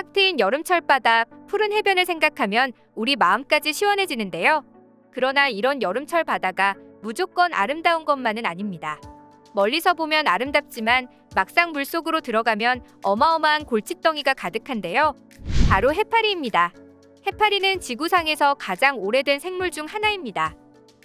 탁 트인 여름철 바다, 푸른 해변을 생각하면 우리 마음까지 시원해지는데요. 그러나 이런 여름철 바다가 무조건 아름다운 것만은 아닙니다. 멀리서 보면 아름답지만 막상 물속으로 들어가면 어마어마한 골칫덩이가 가득한데요. 바로 해파리입니다. 해파리는 지구상에서 가장 오래된 생물 중 하나입니다.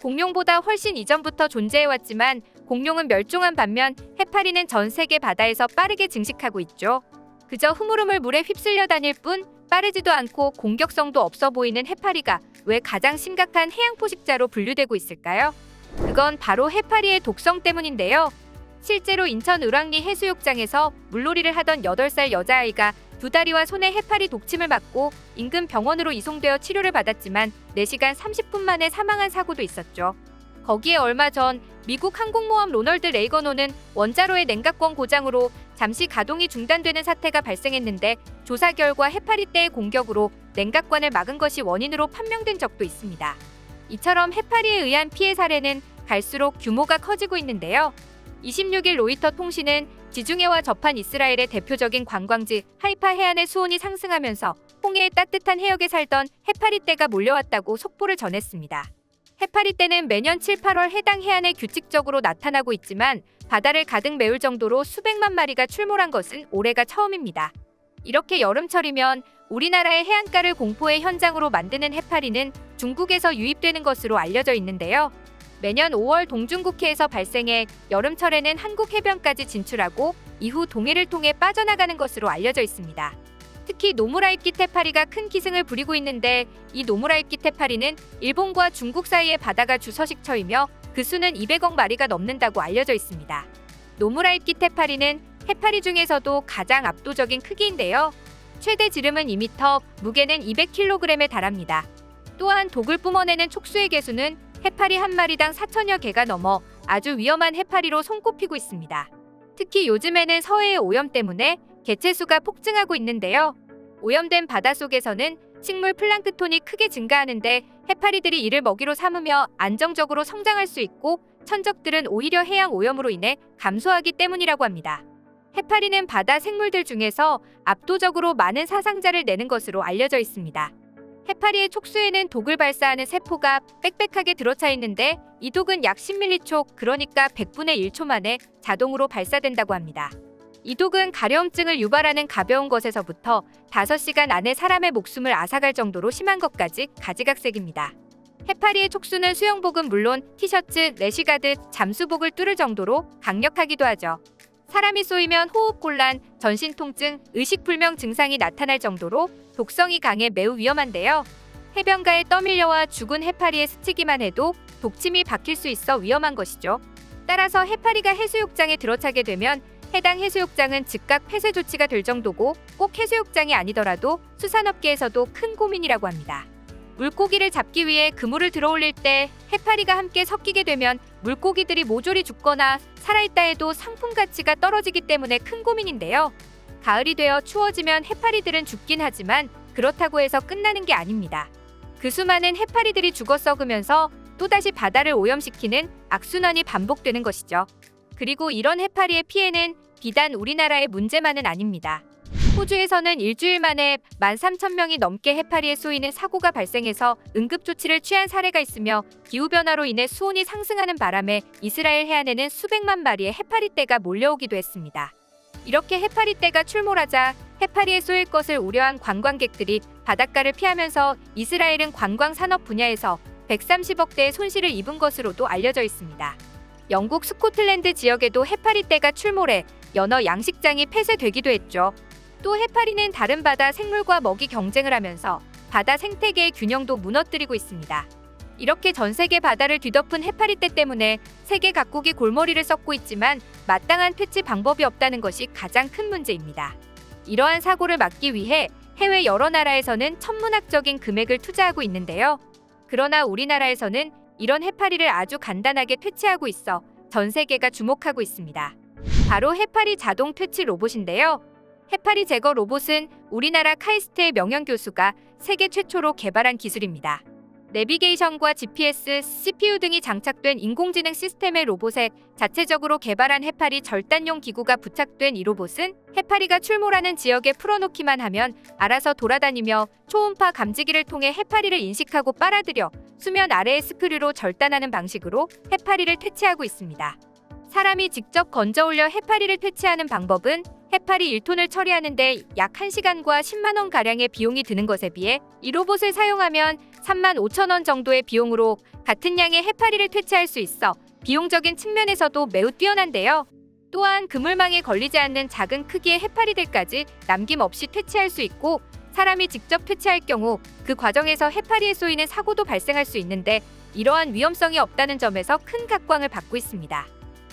공룡보다 훨씬 이전부터 존재해왔지만 공룡은 멸종한 반면 해파리는 전 세계 바다에서 빠르게 증식하고 있죠. 그저 흐물흐물 물에 휩쓸려 다닐 뿐 빠르지도 않고 공격성도 없어 보이는 해파리가 왜 가장 심각한 해양 포식자로 분류되고 있을까요? 그건 바로 해파리의 독성 때문인데요. 실제로 인천 을왕리 해수욕장에서 물놀이를 하던 8살 여자아이가 두 다리와 손에 해파리 독침을 맞고 인근 병원으로 이송되어 치료를 받았지만 4시간 30분 만에 사망한 사고도 있었죠. 거기에 얼마 전 미국 항공모함 로널드 레이건호는 원자로의 냉각권 고장으로 잠시 가동이 중단되는 사태가 발생했는데 조사 결과 해파리떼의 공격으로 냉각관을 막은 것이 원인으로 판명된 적도 있습니다. 이처럼 해파리에 의한 피해 사례는 갈수록 규모가 커지고 있는데요. 26일 로이터 통신은 지중해와 접한 이스라엘의 대표적인 관광지 하이파 해안의 수온이 상승하면서 홍해의 따뜻한 해역에 살던 해파리떼가 몰려왔다고 속보를 전했습니다. 해파리떼는 매년 7, 8월 해당 해안에 규칙적으로 나타나고 있지만 바다를 가득 메울 정도로 수백만 마리가 출몰한 것은 올해가 처음입니다. 이렇게 여름철이면 우리나라의 해안가를 공포의 현장으로 만드는 해파리는 중국에서 유입되는 것으로 알려져 있는데요. 매년 5월 동중국해에서 발생해 여름철에는 한국 해변까지 진출하고 이후 동해를 통해 빠져나가는 것으로 알려져 있습니다. 특히 노무라입깃 해파리가 큰 기승을 부리고 있는데 이 노무라입깃 해파리는 일본과 중국 사이의 바다가 주서식처이며 그 수는 200억 마리가 넘는다고 알려져 있습니다. 노무라입깃 해파리는 해파리 중에서도 가장 압도적인 크기인데요. 최대 지름은 2m, 무게는 200kg에 달합니다. 또한 독을 뿜어내는 촉수의 개수는 해파리 한 마리당 4천여 개가 넘어 아주 위험한 해파리로 손꼽히고 있습니다. 특히 요즘에는 서해의 오염 때문에 개체수가 폭증하고 있는데요. 오염된 바닷속에서는 식물 플랑크톤이 크게 증가하는데 해파리들이 이를 먹이로 삼으며 안정적으로 성장할 수 있고 천적들은 오히려 해양 오염으로 인해 감소하기 때문이라고 합니다. 해파리는 바다 생물들 중에서 압도적으로 많은 사상자를 내는 것으로 알려져 있습니다. 해파리의 촉수에는 독을 발사하는 세포가 빽빽하게 들어차 있는데 이 독은 약 10m초, 그러니까 100분의 1초 만에 자동으로 발사된다고 합니다. 이 독은 가려움증을 유발하는 가벼운 것에서부터 5시간 안에 사람의 목숨을 앗아갈 정도로 심한 것까지 가지각색입니다. 해파리의 촉수는 수영복은 물론 티셔츠, 래쉬가드, 잠수복을 뚫을 정도로 강력하기도 하죠. 사람이 쏘이면 호흡곤란, 전신 통증, 의식불명 증상이 나타날 정도로 독성이 강해 매우 위험한데요. 해변가에 떠밀려와 죽은 해파리에 스치기만 해도 독침이 박힐 수 있어 위험한 것이죠. 따라서 해파리가 해수욕장에 들어차게 되면 해당 해수욕장은 즉각 폐쇄 조치가 될 정도고 꼭 해수욕장이 아니더라도 수산업계에서도 큰 고민이라고 합니다. 물고기를 잡기 위해 그물을 들어올릴 때 해파리가 함께 섞이게 되면 물고기들이 모조리 죽거나 살아있다 해도 상품 가치가 떨어지기 때문에 큰 고민인데요. 가을이 되어 추워지면 해파리들은 죽긴 하지만 그렇다고 해서 끝나는 게 아닙니다. 그 수많은 해파리들이 죽어 썩으면서 또다시 바다를 오염시키는 악순환이 반복되는 것이죠. 그리고 이런 해파리의 피해는 비단 우리나라의 문제만은 아닙니다. 호주에서는 일주일 만에 13,000명이 넘게 해파리에 쏘이는 사고가 발생해서 응급조치를 취한 사례가 있으며 기후변화로 인해 수온이 상승하는 바람에 이스라엘 해안에는 수백만 마리의 해파리떼가 몰려오기도 했습니다. 이렇게 해파리떼가 출몰하자 해파리에 쏘일 것을 우려한 관광객들이 바닷가를 피하면서 이스라엘은 관광 산업 분야에서 130억대의 손실을 입은 것으로도 알려져 있습니다. 영국 스코틀랜드 지역에도 해파리떼가 출몰해 연어 양식장이 폐쇄되기도 했죠. 또 해파리는 다른 바다 생물과 먹이 경쟁을 하면서 바다 생태계의 균형도 무너뜨리고 있습니다. 이렇게 전 세계 바다를 뒤덮은 해파리떼 때문에 세계 각국이 골머리를 썩고 있지만 마땅한 퇴치 방법이 없다는 것이 가장 큰 문제입니다. 이러한 사고를 막기 위해 해외 여러 나라에서는 천문학적인 금액을 투자하고 있는데요. 그러나 우리나라에서는 이런 해파리를 아주 간단하게 퇴치하고 있어 전 세계가 주목하고 있습니다. 바로 해파리 자동 퇴치 로봇인데요. 해파리 제거 로봇은 우리나라 카이스트의 명현 교수가 세계 최초로 개발한 기술입니다. 내비게이션과 GPS, CPU 등이 장착된 인공지능 시스템의 로봇에 자체적으로 개발한 해파리 절단용 기구가 부착된 이 로봇은 해파리가 출몰하는 지역에 풀어놓기만 하면 알아서 돌아다니며 초음파 감지기를 통해 해파리를 인식하고 빨아들여 수면 아래의 스크류로 절단하는 방식으로 해파리를 퇴치하고 있습니다. 사람이 직접 건져 올려 해파리를 퇴치하는 방법은 해파리 1톤을 처리하는데 약 1시간과 10만 원 가량의 비용이 드는 것에 비해 이 로봇을 사용하면 3만 5천 원 정도의 비용으로 같은 양의 해파리를 퇴치할 수 있어 비용적인 측면에서도 매우 뛰어난데요. 또한 그물망에 걸리지 않는 작은 크기의 해파리들까지 남김없이 퇴치할 수 있고 사람이 직접 퇴치할 경우 그 과정에서 해파리에 쏘이는 사고도 발생할 수 있는데 이러한 위험성이 없다는 점에서 큰 각광을 받고 있습니다.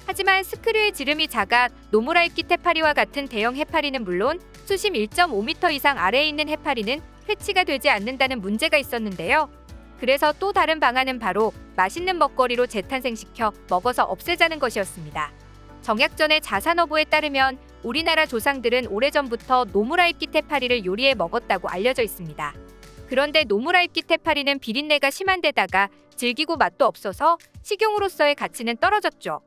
하지만 스크류의 지름이 작아 노무라입깃 해파리와 같은 대형 해파리는 물론 수심 1.5m 이상 아래에 있는 해파리는 퇴치가 되지 않는다는 문제가 있었는데요. 그래서 또 다른 방안은 바로 맛있는 먹거리로 재탄생시켜 먹어서 없애자는 것이었습니다. 정약전의 자산어부에 따르면 우리나라 조상들은 오래전부터 노무라입깃 해파리를 요리해 먹었다고 알려져 있습니다. 그런데 노무라입깃 해파리는 비린내가 심한 데다가 질기고 맛도 없어서 식용으로서의 가치는 떨어졌죠.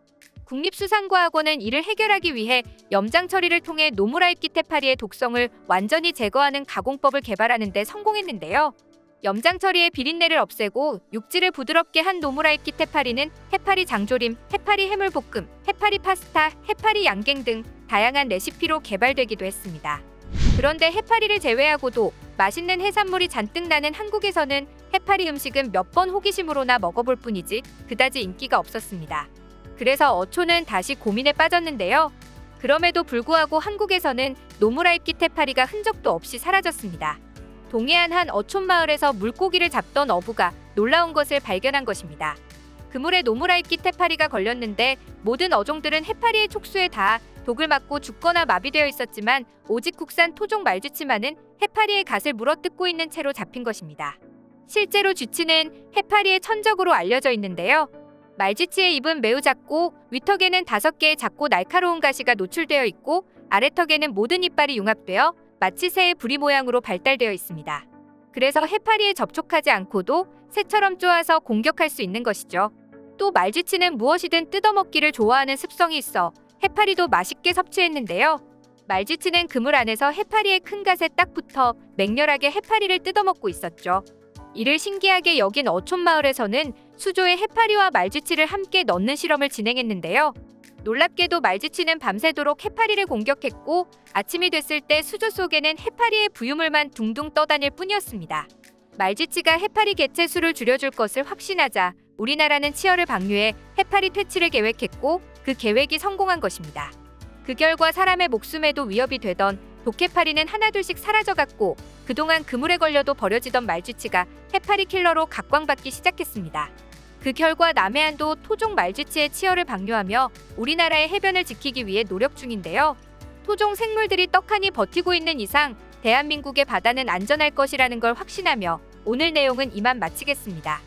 국립수산과학원은 이를 해결하기 위해 염장 처리를 통해 노무라입깃 해파리의 독성을 완전히 제거하는 가공법을 개발하는 데 성공했는데요. 염장 처리의 비린내를 없애고 육질을 부드럽게 한 노무라입깃 해파리는 해파리 장조림, 해파리 해물볶음, 해파리 파스타, 해파리 양갱 등 다양한 레시피로 개발되기도 했습니다. 그런데 해파리를 제외하고도 맛있는 해산물이 잔뜩 나는 한국에서는 해파리 음식은 몇 번 호기심으로나 먹어볼 뿐이지 그다지 인기가 없었습니다. 그래서 어촌은 다시 고민에 빠졌는데요. 그럼에도 불구하고 한국에서는 노무라입깃 해파리가 흔적도 없이 사라졌습니다. 동해안 한 어촌 마을에서 물고기를 잡던 어부가 놀라운 것을 발견한 것입니다. 그물에 노무라입깃 해파리가 걸렸는데 모든 어종들은 해파리의 촉수에 닿아 독을 맞고 죽거나 마비되어 있었지만 오직 국산 토종 말쥐치만은 해파리의 갓을 물어뜯고 있는 채로 잡힌 것입니다. 실제로 쥐치는 해파리의 천적으로 알려져 있는데요. 말쥐치의 입은 매우 작고 윗턱에는 5개의 작고 날카로운 가시가 노출되어 있고 아래턱에는 모든 이빨이 융합되어 마치 새의 부리 모양으로 발달되어 있습니다. 그래서 해파리에 접촉하지 않고도 새처럼 쪼아서 공격할 수 있는 것이죠. 또 말쥐치는 무엇이든 뜯어먹기를 좋아하는 습성이 있어 해파리도 맛있게 섭취했는데요. 말쥐치는 그물 안에서 해파리의 큰 갓에 딱 붙어 맹렬하게 해파리를 뜯어먹고 있었죠. 이를 신기하게 여긴 어촌 마을에서는 수조에 해파리와 말쥐치를 함께 넣는 실험을 진행했는데요. 놀랍게도 말쥐치는 밤새도록 해파리를 공격했고 아침이 됐을 때 수조 속에는 해파리의 부유물만 둥둥 떠다닐 뿐이었습니다. 말쥐치가 해파리 개체 수를 줄여줄 것을 확신하자 우리나라는 치어를 방류해 해파리 퇴치를 계획했고 그 계획이 성공한 것입니다. 그 결과 사람의 목숨에도 위협이 되던 독해파리는 하나둘씩 사라져갔고 그동안 그물에 걸려도 버려지던 말쥐치가 해파리 킬러로 각광받기 시작했습니다. 그 결과 남해안도 토종 말쥐치의 치어를 방류하며 우리나라의 해변을 지키기 위해 노력 중인데요. 토종 생물들이 떡하니 버티고 있는 이상 대한민국의 바다는 안전할 것이라는 걸 확신하며 오늘 내용은 이만 마치겠습니다.